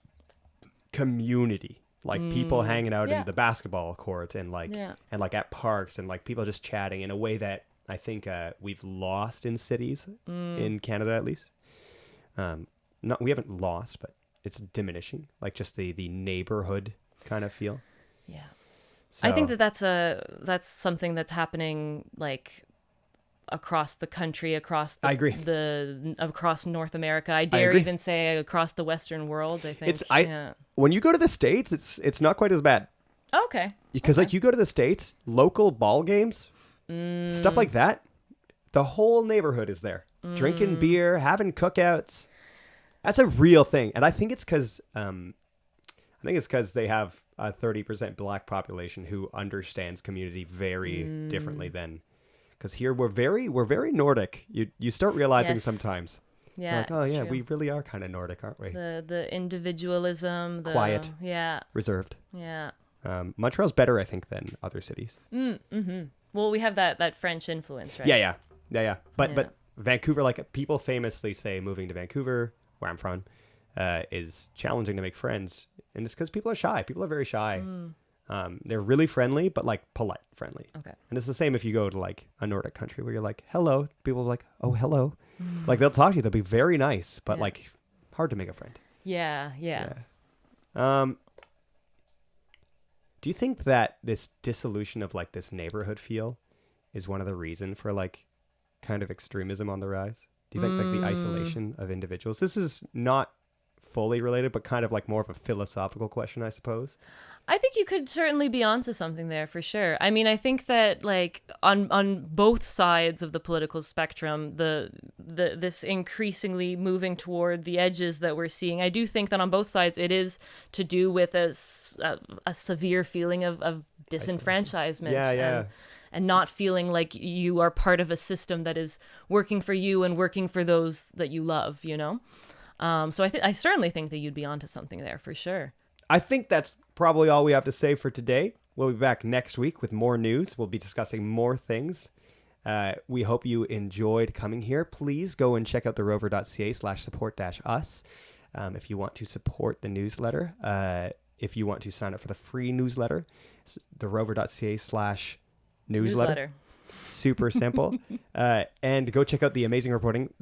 community, like people hanging out Yeah. in the basketball court and like at parks and like people just chatting in a way that I think we've lost in cities in Canada at least. Not we haven't lost, but it's diminishing. Like just the neighborhood kind of feel. Yeah. So, I think that's something that's happening like across the country, across I agree. across North America. I dare agree. even say across the Western world. I think It's when you go to the States, it's not quite as bad. Okay. Because like you go to the States, local ball games, stuff like that, the whole neighborhood is there, drinking beer, having cookouts. That's a real thing, and I think it's because they have a 30% black population who understands community very differently than. Because here we're very Nordic. You start realizing Yes. sometimes. Yeah. Like, oh it's yeah, true. we really are kind of Nordic, aren't we? The individualism, the Quiet. Yeah. Reserved. Yeah. Montreal's better, I think, than other cities. Well, we have that French influence, right? Yeah. But Yeah. but Vancouver, like people famously say, moving to Vancouver, where I'm from, is challenging to make friends, and it's because people are shy. People are very shy. They're really friendly, but like polite friendly. Okay. And it's the same if you go to like a Nordic country where you're like, hello. People are like, oh, hello. Like they'll talk to you. They'll be very nice, but like hard to make a friend. Yeah. Do you think that this dissolution of like this neighborhood feel is one of the reason for like kind of extremism on the rise? Do you think like the isolation of individuals? This is not fully related, but kind of like more of a philosophical question, I suppose. I think you could certainly be onto something there for sure. I mean, I think that like on both sides of the political spectrum, this increasingly moving toward the edges that we're seeing, I do think that on both sides it is to do with a severe feeling of disenfranchisement. And not feeling like you are part of a system that is working for you and working for those that you love, you know? So I certainly think that you'd be onto something there for sure. I think that's probably all we have to say for today. We'll be back next week with more news. We'll be discussing more things. We hope you enjoyed coming here. Please go and check out the rover.ca/support-us if you want to support the newsletter. If you want to sign up for the free newsletter, the rover.ca/newsletter. Super simple. And go check out the amazing reporting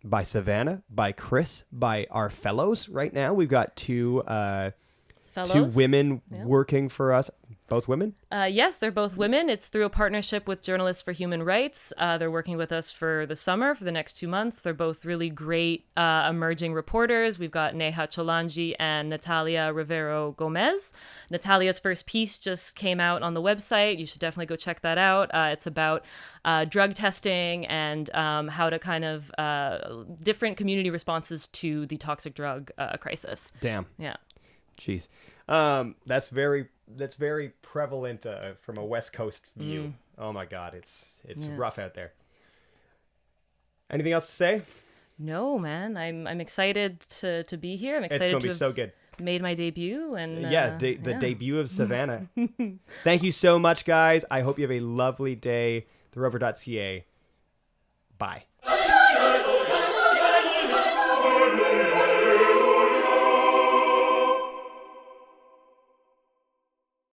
by Savannah, by Chris, by our fellows. Right now, we've got two women working for us. Both women? Yes, they're both women. It's through a partnership with Journalists for Human Rights. They're working with us for the summer, for the next 2 months. They're both really great emerging reporters. We've got Neha Cholanji and Natalia Rivero Gomez. Natalia's first piece just came out on the website. You should definitely go check that out. It's about drug testing and how to kind of different community responses to the toxic drug crisis. Damn. Yeah. Jeez. That's very prevalent from a West Coast view. Oh my God, it's rough out there. Anything else to say? No, man. I'm excited to be here. I'm excited It's gonna to be so good. Made my debut and the debut of Savannah. Thank you so much, guys. I hope you have a lovely day. TheRover.ca. Bye.